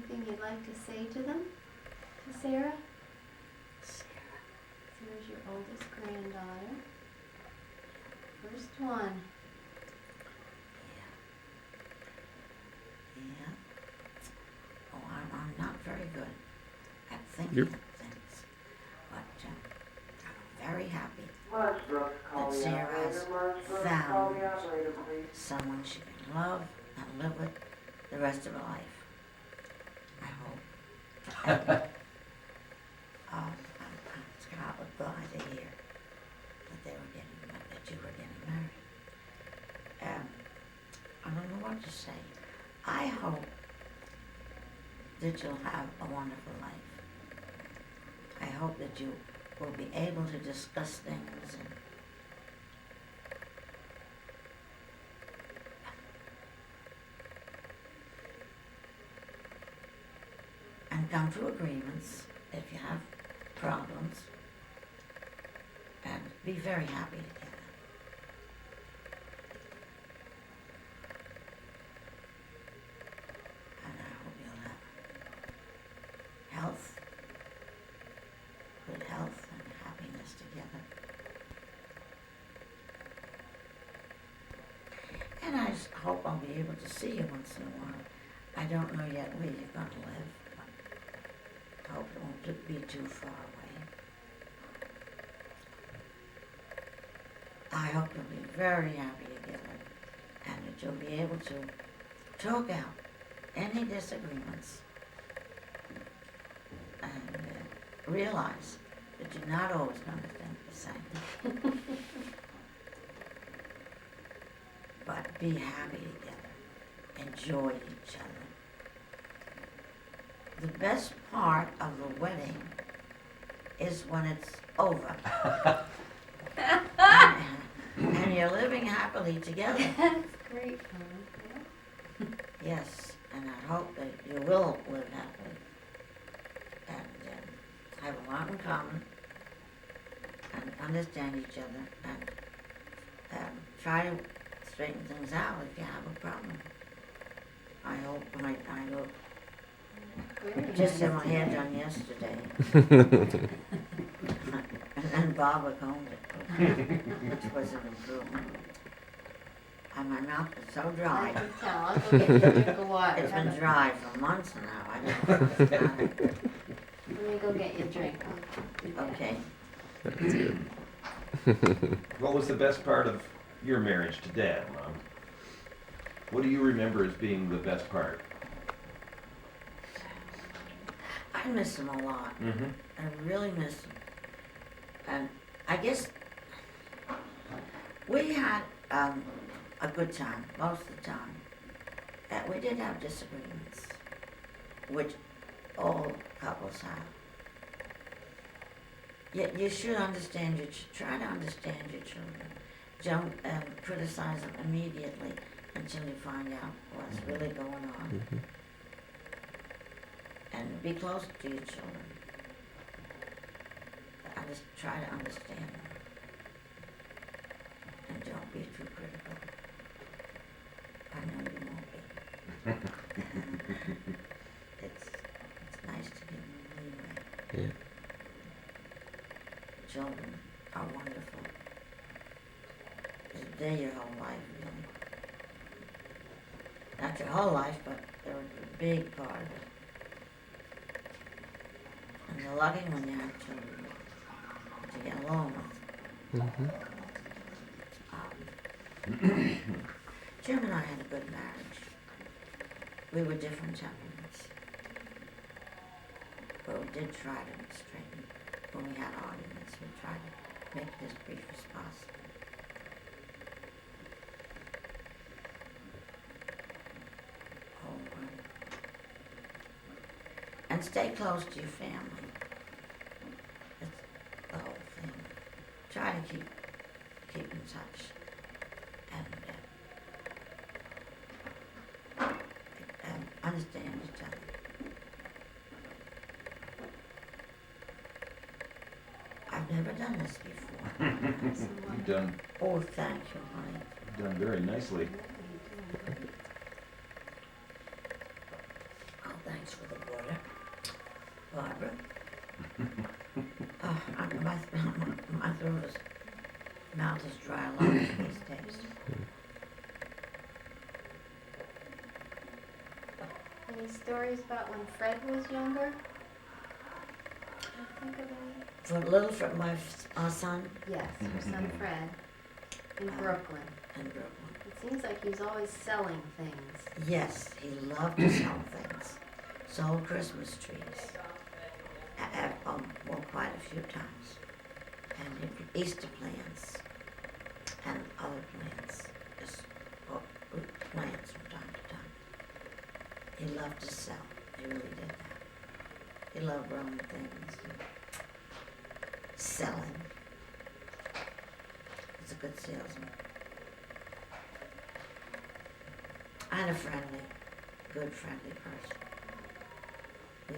anything you'd like to say to them? To Sarah? Sarah's your oldest granddaughter. First one. Yeah. Oh, I'm not very good at thinking Yep. of things, but I'm very happy that Sarah has found someone she can love and live with the rest of her life. I hope. Scott was glad to hear that you were getting married. I don't know what to say. I hope that you'll have a wonderful life. I hope that you will be able to discuss things and come to agreements if you have problems, and be very happy together. And I hope you'll have health, good health and happiness together. And I just hope I'll be able to see you once in a while. I don't know yet where you're going to live, but I hope it won't be too far away. I hope you'll be very happy together and that you'll be able to talk out any disagreements and realize that you're not always going to think the same. But be happy together. Enjoy each other. The best part of the wedding is when it's over. And you're living happily together. That's great fun. Yes, and I hope that you will live happily and have a lot in common and understand each other and try to straighten things out if you have a problem. I hope I just had my hair done yesterday. And Barbara combed it, which was an improvement. And my mouth is so I dry. can tell. I'll go get you a drink of water. It's been dry for months now. I don't know what's done. Let me go get you a drink. Okay. That's good. What was the best part of your marriage to Dad, Mom? What do you remember as being the best part? I miss him a lot. Mm-hmm. I really miss him. And I guess we had a good time most of the time. We did have disagreements, which all couples have. Yet you should understand try to understand your children. Don't criticize them immediately until you find out what's really going on. Mhm. And be close to your children. Just try to understand them. And don't be too critical. I know you won't be. It's nice to give them leeway. Yeah. Children are wonderful. They're your whole life, really. Not your whole life, but they're a big part of it. And you're lucky when you have children to get along with. Mhm. Jim and I had a good marriage. We were different temperaments. But we did try to straighten. When we had arguments, we tried to make it as brief as possible. And stay close to your family. That's the whole thing. Try to keep in touch and understand each other. I've never done this before. You've done Oh, thank you, honey. very nicely. Oh, thanks for the water, Barbara. My mouth is dry a lot these days. Any stories about when Fred was younger? Can you think of any? My son Yes, your son Fred in Brooklyn. in Brooklyn. It seems like he was always selling things. Yes, he loved to sell things. Sold Christmas trees. Well, quite a few times. And Easter plants and other plants. Just plants from time to time. He loved to sell. He really did that. He loved growing things and selling. He's a good salesman. And a good friendly person. We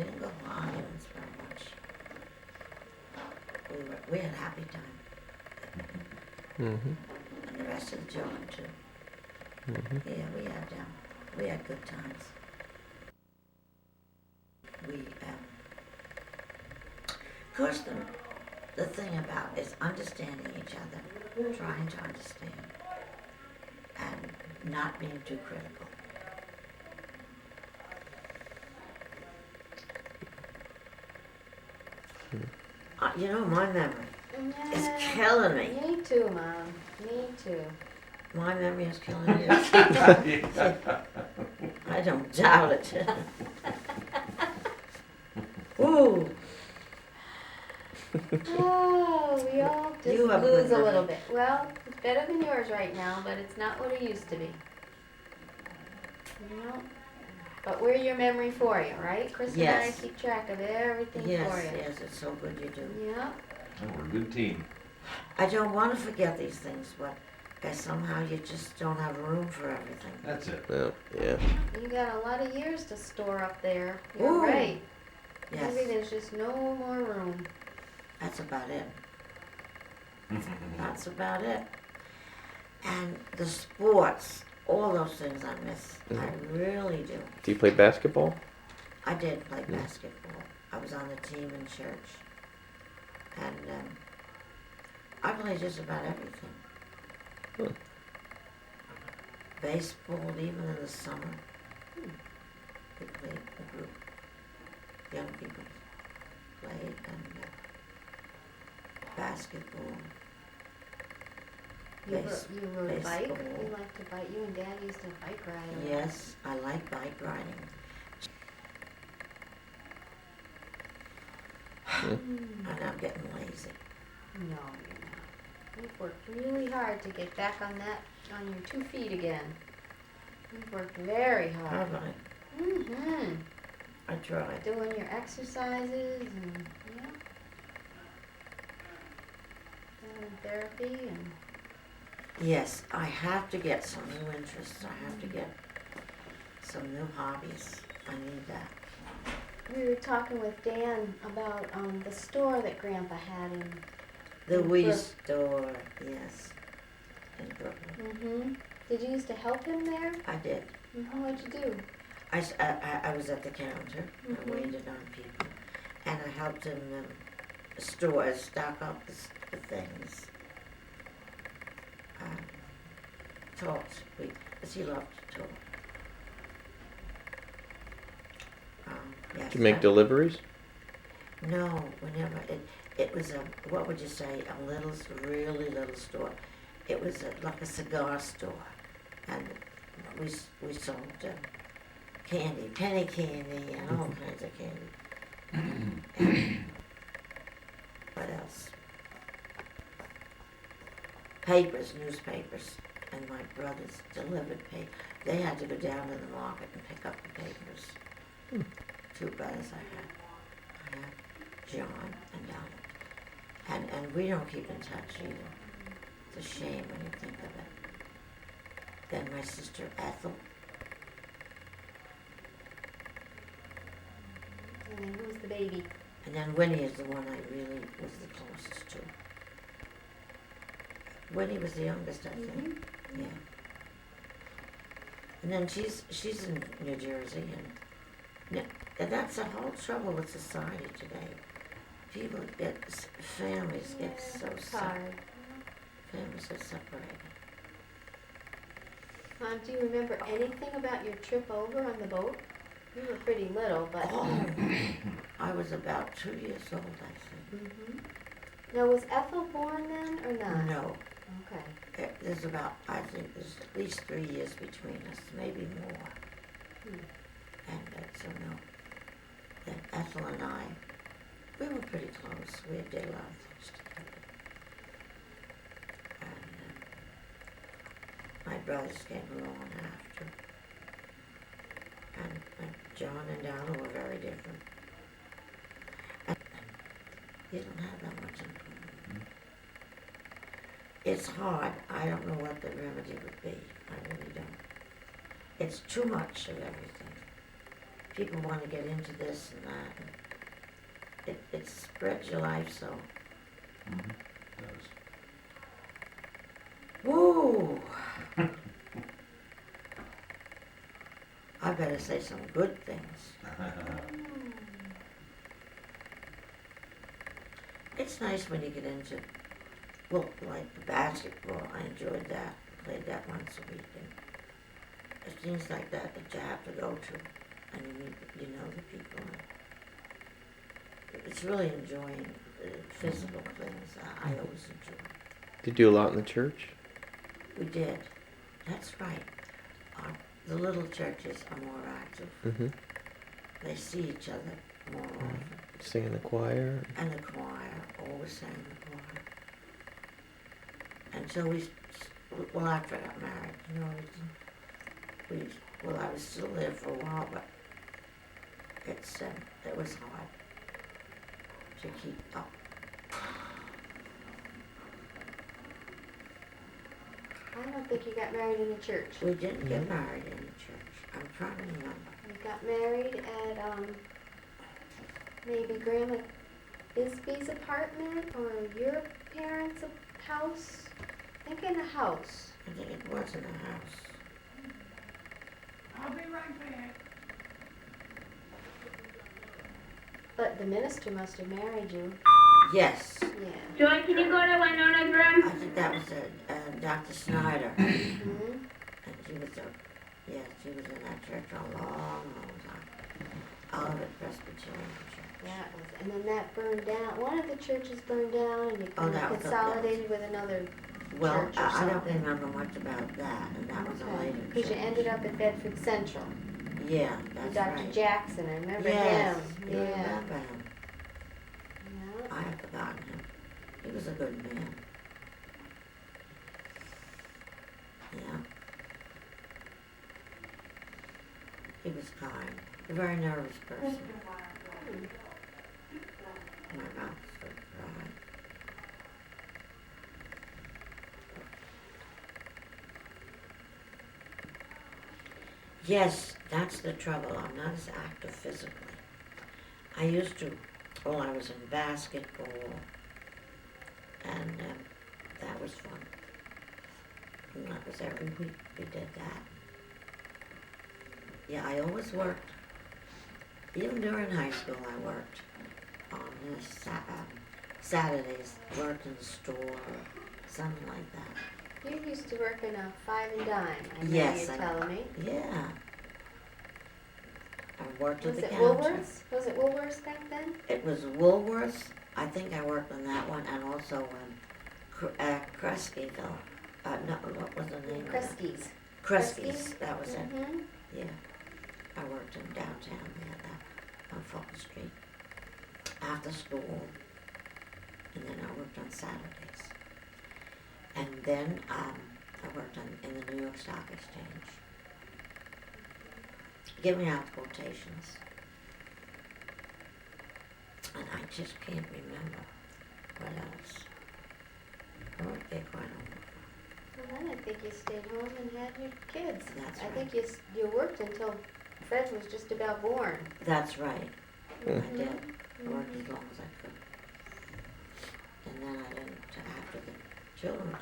didn't go for arguments very much. We had a happy time. Mm-hmm. And the rest of the children too. Mm-hmm. Yeah, we had good times. Of course, the thing about is understanding each other, trying to understand, and not being too critical. My memory is Yeah, killing me. me too, Mom. Me too. My memory is killing you. I don't doubt it. Ooh. Oh, we all just You have lose good a little memory. bit. Well, it's better than yours right now, but it's not what it used to be. You know? But we're your memory for you, right? Chris Yes. and I keep track of everything for you. Yes, it's so good you do. Yeah. Oh, we're a good team. I don't want to forget these things, but somehow you just don't have room for everything. That's it. Well, yeah. You got a lot of years to store up there. You're Ooh. right. Yes, Maybe there's just no more room. that's about it. That's about it. And the sports, all those things I miss. I really do. Do you play basketball? I did play Yeah. basketball. I was on the team in church. And I played just about everything. Huh. Baseball, even in the summer. We played a group. Young people played, and basketball. You rode a bike? baseball. You like to bike? You and Dad used to bike ride a lot. Yes, I like bike riding. And I'm getting lazy. No, you're not. You've worked really hard to get back on your 2 feet again. You've worked very hard. Have I? Mm-hmm. I tried. Doing your exercises and, yeah. Doing therapy and, Yes, I have to get some new interests. I have to get some new hobbies. I need that. we were talking with Dan about the store that Grandpa had in. The In Wee Brook- store, yes, in Brooklyn. Mm-hmm. Did you used to help him there? I did. Mm-hmm. What'd you do? I was at the counter. Mhm. I waited on people, and I helped him stores stock up the things. Talked, because he loved to talk. Yes, Did you make deliveries? No, whenever it was what would you say, really little store. It was like a cigar store, and we sold candy, penny candy, and all kinds of candy. And what else? Papers, newspapers, and my brothers delivered paper. They had to go down to the market and pick up the papers. 2 brothers I had John and Donald. And we don't keep in touch either. It's a shame when you think of it. Then my sister Ethel. And then who's the baby? And then Winnie is the one I really was the closest to. Winnie was the youngest, I think. Yeah. And then she's in New Jersey, and And that's the whole trouble with society today. People get, families get so It's hard. families get separated. Mom, do you remember anything about your trip over on the boat? You were pretty little, but. Oh, I was about 2 years old, I think. Mhm. Now, was Ethel born then or not? No, Okay. there's about, I think there's at least 3 years between us, maybe more. Hmm. And so no, then Ethel and I, we were pretty close. We did a lot of things together. And my brothers came along after. And John and Donna were very different. And you don't have that much in common. It's hard. I don't know what the remedy would be. I really don't. It's too much of everything. People want to get into this and that. And it spreads your life so. Mhm. Woo! I better say some good things. It's nice when you get into, well, like the basketball. I enjoyed that. Played that once a week. And it's things like that you have to go to. And you meet, you know, the people. It's really enjoying the physical things. I always enjoy. Did you do a lot in the church? We did. That's right. The little churches are more active. Mm-hmm. They see each other more often. Sing in the choir? And the choir, always sang the choir. And so well, after I got married, you know, well, I was still there for a while, but it was hard to keep up. I don't think you got married in a church. We didn't get No. married in the church. I'm trying to remember. You got married at, maybe Grandma Bisbee's apartment or your parents' house? I think in a house. I think it was in a house. I'll be right back. But the minister must have married you. Yes. Yeah. Joy, can you go to Winona's I room? think that was Dr. Snyder. Mm-hmm. And she was she was in that church a long time. Auburn Presbyterian Church. That was, and then that burned down. One of the churches burned down, and you Oh, kind that of was- consolidated with another. Well, Church or I don't something. remember much about that, and that was a later Because you church. ended up at Bedford Central. Yeah, With that's Dr. right. Jackson, I remember Yes, him. you Yeah. remember him. Yeah. I have forgotten him. He was a good man. Yeah. He was kind. A very nervous person. My mouth started dry. Yes, that's the trouble. I'm not as active physically. I used to, well, I was in basketball, and that was fun. And that was every week we did that. Yeah, I always worked. Even during high school, I worked on Saturdays, worked in the store, or something like that. You used to work in a five and dime, I know Yes, you're I- telling me. Yeah. I worked at Was the it counter. Woolworths? Was it Woolworths back then? It was Woolworths. I think I worked on that one, and also Kresgeville. No, what was the name of that? Kresge's. Kresge's, that was it. Mm-hmm. Yeah. I worked in downtown there, on Fulton Street, after school, and then I worked on Saturdays. And then I worked in the New York Stock Exchange, giving out quotations. And I just can't remember what else. I worked there quite a while. Well, then I think you stayed home and had your kids. That's I right. think you worked until Fred was just about born. That's right. Mm. I did. I worked as long as I could. And then I didn't, after the children,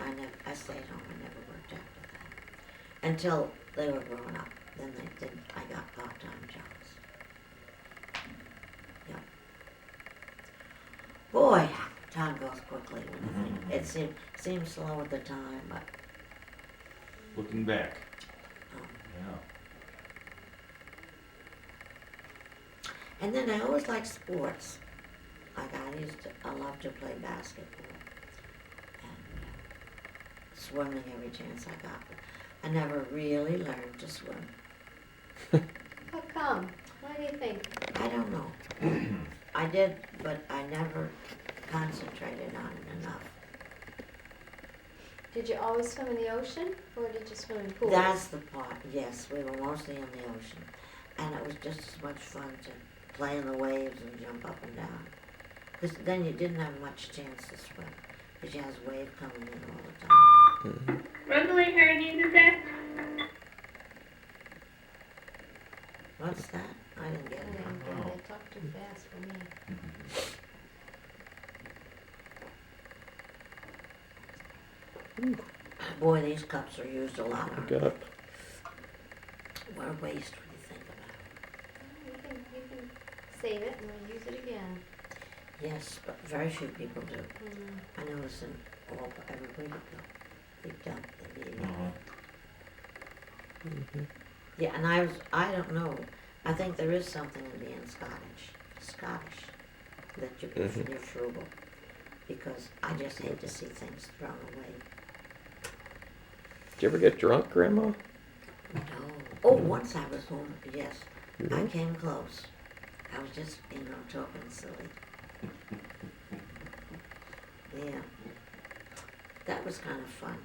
I stayed home. I never worked after that. Until they were grown up. Then I got part-time jobs. time goes quickly when you think. It seems slow at the time, but Looking back, um, yeah. and then I always liked sports. Like I love to play basketball and swimming every chance I got. But I never really learned to swim. How come? Why do you think? I don't know. I did, but I never concentrated on it enough. Did you always swim in the ocean, or did you swim in pools? That's the part, yes, we were mostly in the ocean. And it was just as much fun to play in the waves and jump up and down. Because then you didn't have much chance to swim, because you had a wave coming in all the time. Regularly heard you that. What's that? I didn't get I it. didn't get it. They talk too fast for me. Boy, these cups are used a lot. Look up. What a waste when you think about it. You can save it and then use it again. Yes, but very few people do. Mm. I notice in all, everybody do. They dump the meat. Mhm. Yeah, and I don't know. I think there is something in being Scottish, that you're frugal. Because I just hate to see things thrown away. Did you ever get drunk, Grandma? No. Oh, once I was home, yes. I Really? came close. I was just, talking silly. Yeah. That was kind of fun.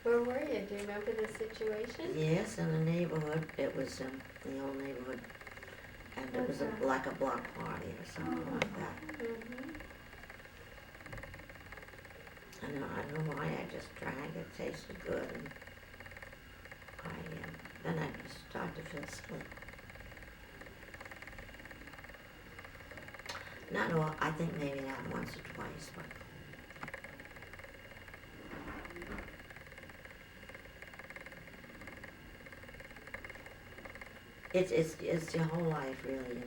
Where were you? Do you remember the situation? Yes, in the neighborhood. It was in the old neighborhood. And it was like a block party or something like that. Mm-hmm. I don't know why I just drank. It tasted good. And then I just started to feel silly. Not all, I think maybe not once or twice, but it's your whole life really,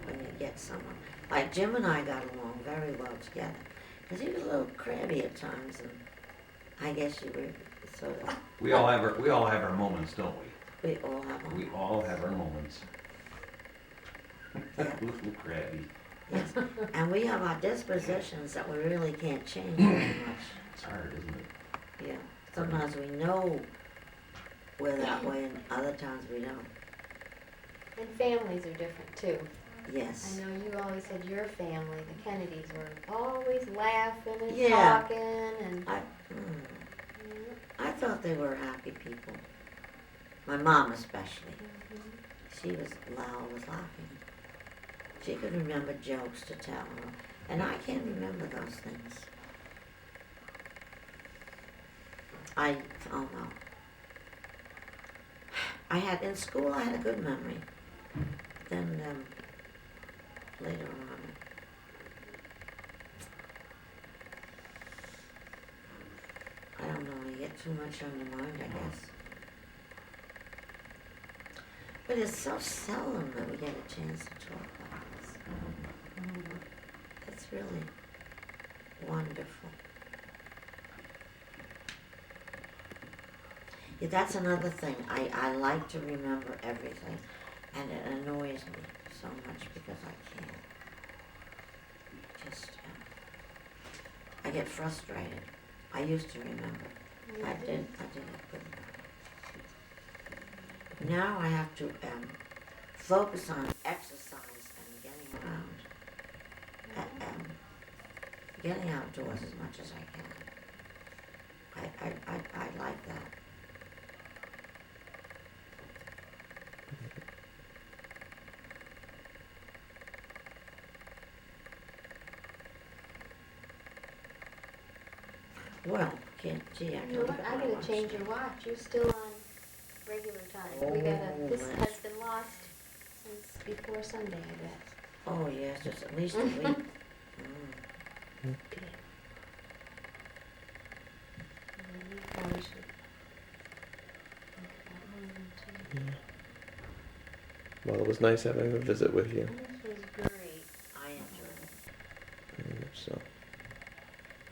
when you get someone. Like Jim and I got along very well together, because he was a little crabby at times, and I guess you were sort of, We all have our moments, don't we? we all have them. We all have our moments. Yeah. A little crabby. Yes, and we have our dispositions that we really can't change very much. It's hard, isn't it? Yeah, sometimes we know we're that way, and other times we don't. And families are different too. Yes. I know you always said your family, the Kennedys, were always laughing and Yeah. talking and. I thought they were happy people. My mom especially. She was always laughing. She could remember jokes to tell, and I can't remember those things. Oh no. In school I had a good memory. Then, later on, I don't know, you get too much on your mind, I guess. But it's so seldom that we get a chance to talk about this. It's really wonderful. Yeah, that's another thing. I like to remember everything, and it annoys me so much because I can't. I get frustrated. I used to remember. I did a good one. Now I have to focus on exercise and getting around, getting outdoors as much as I can. I like that. Well, gee, I Look, I gotta change your watch. You're still on regular time. This yes. has been lost since before Sunday, I guess. Oh, yes, just at least a week. Okay. You probably should look at that one, too. Yeah. Well, it was nice having a visit with you. This was great. I enjoyed it. Very much so.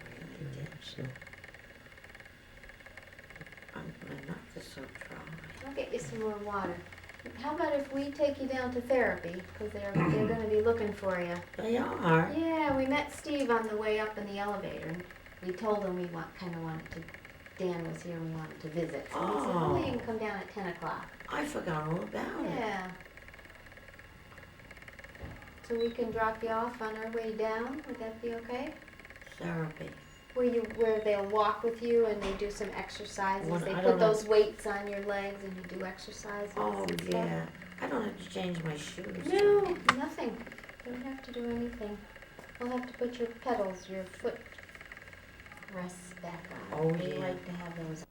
Really Very did. much so. My mouth is so dry. I'll get you some more water. How about if we take you down to therapy, because they're gonna be looking for you. They are. Yeah, we met Steve on the way up in the elevator, and we told him kinda wanted to, Dan was here, we wanted to visit. So he said, oh, you can come down at 10 o'clock. I forgot all about it. Yeah. So we can drop you off on our way down, would that be okay? Therapy. Where they'll walk with you and they do some exercises. Well, They I put don't those weights on your legs and you do exercises. Oh, and stuff. yeah. I don't have to change my shoes. No, nothing. Don't have to do anything. We'll have to put your pedals, your foot rests back on. Oh, We yeah. like to have those